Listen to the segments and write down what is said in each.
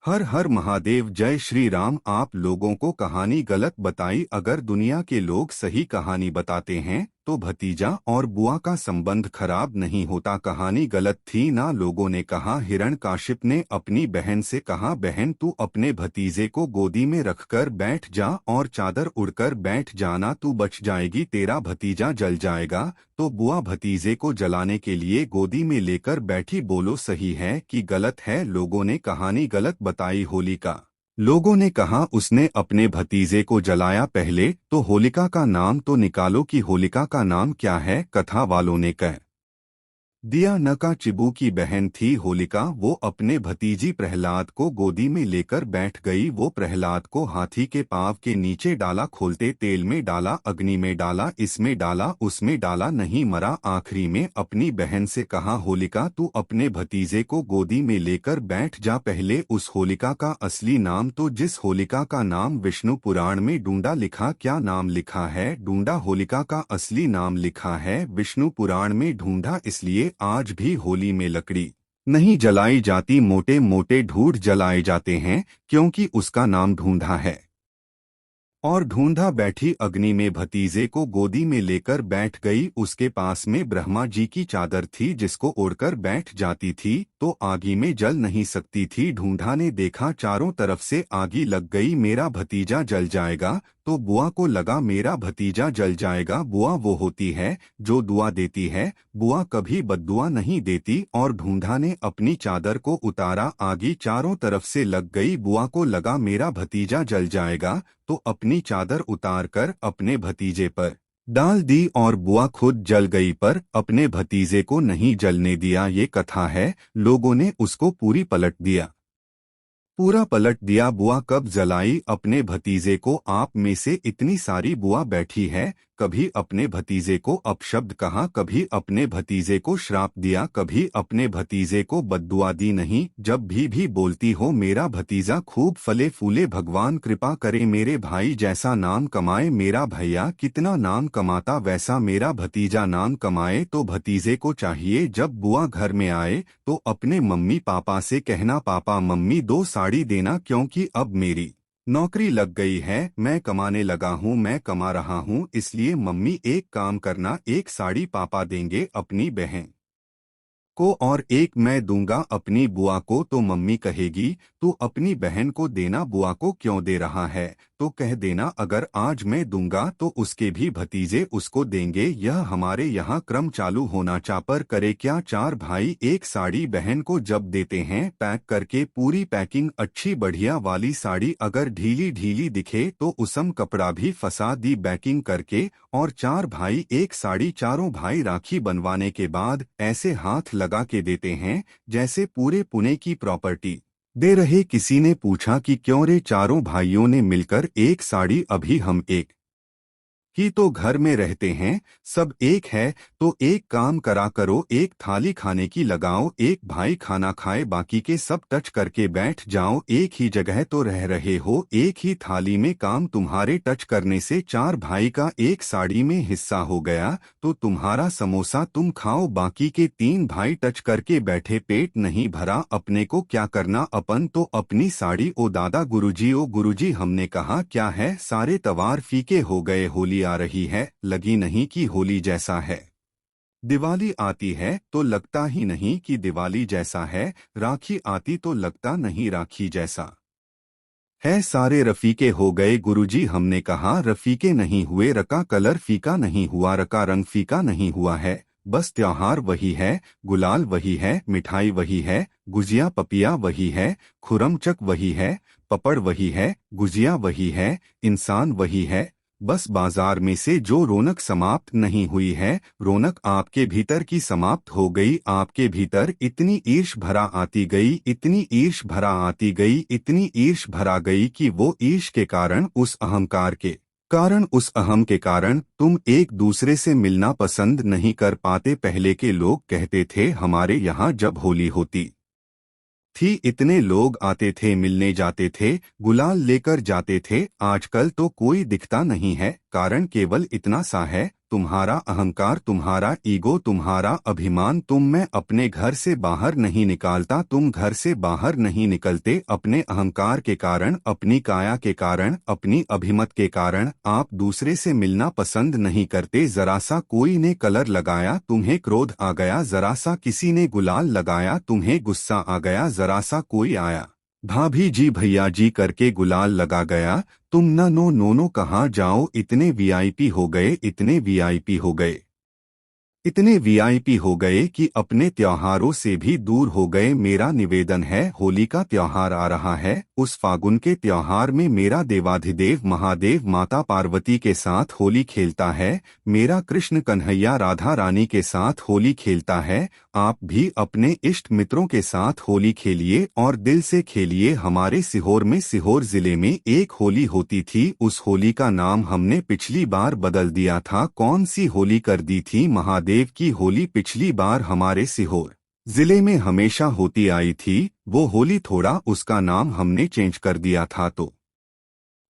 हर हर महादेव। जय श्री राम। आप लोगों को कहानी गलत बताई। अगर दुनिया के लोग सही कहानी बताते हैं तो भतीजा और बुआ का संबंध खराब नहीं होता। कहानी गलत थी ना। लोगों ने कहा। हिरण्यकाशिप ने अपनी बहन से कहा, बहन तू अपने भतीजे को गोदी में रखकर बैठ जा और चादर उड़कर बैठ जाना, तू बच जाएगी, तेरा भतीजा जल जाएगा। तो बुआ भतीजे को जलाने के लिए गोदी में लेकर बैठी। बोलो सही है कि गलत है। लोगों ने कहानी गलत बताई। होलिका। लोगों ने कहा उसने अपने भतीजे को जलाया। पहले तो होलिका का नाम तो निकालो कि होलिका का नाम क्या है। कथा वालों ने कह दिया नका चिबू की बहन थी होलिका। वो अपने भतीजी प्रहलाद को गोदी में लेकर बैठ गई। वो प्रहलाद को हाथी के पाँव के नीचे डाला, खोलते तेल में डाला, अग्नि में डाला, इसमें डाला, उसमें डाला, नहीं मरा। आखिरी में अपनी बहन से कहा, होलिका तू अपने भतीजे को गोदी में लेकर बैठ जा। पहले उस होलिका का असली नाम तो जिस होलिका का नाम विष्णु पुराण में ढूंढा लिखा, क्या नाम लिखा है ढूंढा, होलिका का असली नाम लिखा है विष्णु पुराण में ढूंढा। इसलिए आज भी होली में लकड़ी नहीं जलाई जाती, मोटे मोटे ढूंढ जलाए जाते हैं, क्योंकि उसका नाम ढूंढा है। और ढूंढा बैठी अग्नि में भतीजे को गोदी में लेकर बैठ गई। उसके पास में ब्रह्मा जी की चादर थी जिसको ओढ़कर बैठ जाती थी तो आगी में जल नहीं सकती थी। ढूंढा ने देखा चारों तरफ से आगी लग गई, मेरा भतीजा जल जाएगा। तो बुआ को लगा मेरा भतीजा जल जाएगा। बुआ वो होती है जो दुआ देती है, बुआ कभी बद्दुआ नहीं देती। और ढूंढा ने अपनी चादर को उतारा, आगी चारों तरफ से लग गई। बुआ को लगा मेरा भतीजा जल जाएगा तो अपनी चादर उतारकर अपने भतीजे पर डाल दी और बुआ खुद जल गई, पर अपने भतीजे को नहीं जलने दिया। ये कथा है। लोगों ने उसको पूरा पलट दिया। बुआ कब जलाई अपने भतीजे को? आप में से इतनी सारी बुआ बैठी है, कभी अपने भतीजे को अपशब्द कहा, कभी अपने भतीजे को श्राप दिया, कभी अपने भतीजे को बद्दुआ दी नहीं। जब भी बोलती हो मेरा भतीजा खूब फले फूले, भगवान कृपा करे मेरे भाई जैसा नाम कमाए। मेरा भैया कितना नाम कमाता वैसा मेरा भतीजा नाम कमाए। तो भतीजे को चाहिए जब बुआ घर में आए तो अपने मम्मी पापा से कहना, पापा मम्मी 2 साड़ी देना, क्योंकि अब मेरी नौकरी लग गई है, मैं कमाने लगा हूँ, मैं कमा रहा हूँ, इसलिए मम्मी एक काम करना, 1 साड़ी पापा देंगे अपनी बहन को और 1 मैं दूंगा अपनी बुआ को। तो मम्मी कहेगी तू अपनी बहन को देना, बुआ को क्यों दे रहा है? तो कह देना अगर आज मैं दूंगा तो उसके भी भतीजे उसको देंगे। यह हमारे यहाँ क्रम चालू होना। चापर करे क्या? 4 भाई 1 साड़ी बहन को जब देते हैं पैक करके, पूरी पैकिंग अच्छी बढ़िया वाली साड़ी, अगर ढीली ढीली दिखे तो उसम कपड़ा भी फंसा दी पैकिंग करके। और 4 भाई 1 साड़ी, चारों भाई राखी बनवाने के बाद ऐसे हाथ लगा के देते हैं जैसे पूरे पुणे की प्रॉपर्टी दे रहे। किसी ने पूछा कि क्यों रे? चारों भाइयों ने मिलकर 1 साड़ी, अभी हम एक ही तो घर में रहते हैं, सब एक है, तो एक काम करा करो, एक थाली खाने की लगाओ, एक भाई खाना खाए, बाकी के सब टच करके बैठ जाओ। एक ही जगह तो रह रहे हो, एक ही थाली में काम, तुम्हारे टच करने से 4 भाई का 1 साड़ी में हिस्सा हो गया। तो तुम्हारा समोसा तुम खाओ, बाकी के 3 भाई टच करके बैठे, पेट नहीं भरा, अपने को क्या करना, अपन तो अपनी साड़ी। ओ दादा गुरुजी, ओ गुरुजी, हमने कहा क्या है, सारे तवार फीके हो गए। होली आ रही है, लगी नहीं कि होली जैसा है। दिवाली आती है तो लगता ही नहीं कि दिवाली जैसा है। राखी आती तो लगता नहीं राखी जैसा है। सारे रफीके हो गए गुरुजी। हमने कहा रफीके नहीं हुए, रका कलर फीका नहीं हुआ, रका रंग फीका नहीं हुआ है। बस त्योहार वही है, गुलाल वही है, मिठाई वही है, गुजिया पपिया वही है, खुरमचक वही है, पपड़ वही है, गुजिया वही है, इंसान वही है। बस बाजार में से जो रौनक समाप्त नहीं हुई है, रौनक आपके भीतर की समाप्त हो गई। आपके भीतर इतनी ईर्ष भरा आती गई, इतनी ईर्ष भरा आती गई, इतनी ईर्ष भरा गई कि वो ईर्ष के कारण, उस अहंकार के कारण, उस अहम के कारण तुम एक दूसरे से मिलना पसंद नहीं कर पाते। पहले के लोग कहते थे हमारे यहाँ जब होली होती थी इतने लोग आते थे, मिलने जाते थे, गुलाल लेकर जाते थे। आजकल तो कोई दिखता नहीं है। कारण केवल इतना सा है, तुम्हारा अहंकार, तुम्हारा ईगो, तुम्हारा अभिमान। मैं अपने घर से बाहर नहीं निकालता, तुम घर से बाहर नहीं निकलते अपने अहंकार के कारण, अपनी काया के कारण, अपनी अभिमत के कारण। आप दूसरे से मिलना पसंद नहीं करते। जरा सा कोई ने कलर लगाया, तुम्हें क्रोध आ गया। जरा सा किसी ने गुलाल लगाया, तुम्हें गुस्सा आ गया। जरा सा कोई आया, भाभी जी भैया जी करके गुलाल लगा गया, तुम न नो नोनो कहाँ जाओ, इतने वीआईपी हो गए, इतने वीआईपी हो गए, इतने वीआईपी हो गए कि अपने त्योहारों से भी दूर हो गए। मेरा निवेदन है, होली का त्योहार आ रहा है, उस फागुन के त्योहार में मेरा देवाधिदेव महादेव माता पार्वती के साथ होली खेलता है, मेरा कृष्ण कन्हैया राधा रानी के साथ होली खेलता है। आप भी अपने इष्ट मित्रों के साथ होली खेलिए और दिल से खेलिए। हमारे सीहोर में, सीहोर जिले में एक होली होती थी, उस होली का नाम हमने पिछली बार बदल दिया था। कौन सी होली कर दी थी? महादेव की होली। पिछली बार हमारे सीहोर जिले में हमेशा होती आई थी वो होली, थोड़ा उसका नाम हमने चेंज कर दिया था तो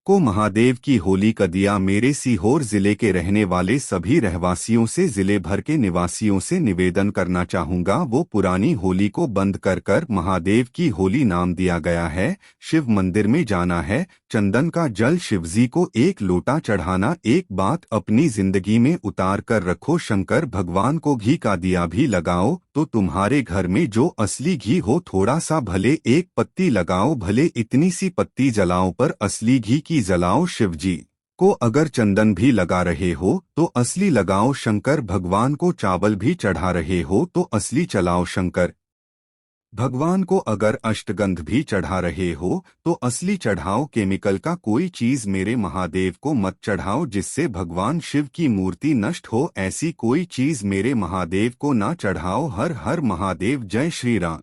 को महादेव की होली कर दिया। मेरे सीहोर जिले के रहने वाले सभी रहवासियों से, जिले भर के निवासियों से निवेदन करना चाहूंगा, वो पुरानी होली को बंद कर महादेव की होली नाम दिया गया है। शिव मंदिर में जाना है, चंदन का जल शिवजी को एक लोटा चढ़ाना। एक बात अपनी जिंदगी में उतार कर रखो, शंकर भगवान को घी का दिया भी लगाओ तो तुम्हारे घर में जो असली घी हो, थोड़ा सा भले एक पत्ती लगाओ, भले इतनी सी पत्ती जलाओ, पर असली घी की जलाओ। शिवजी को अगर चंदन भी लगा रहे हो तो असली लगाओ, शंकर भगवान को चावल भी चढ़ा रहे हो तो असली चलाओ। शंकर भगवान को अगर अष्टगंध भी चढ़ा रहे हो तो असली चढ़ाओ, केमिकल का कोई चीज मेरे महादेव को मत चढ़ाओ जिससे भगवान शिव की मूर्ति नष्ट हो। ऐसी कोई चीज मेरे महादेव को ना चढ़ाओ। हर हर महादेव, जय श्री राम।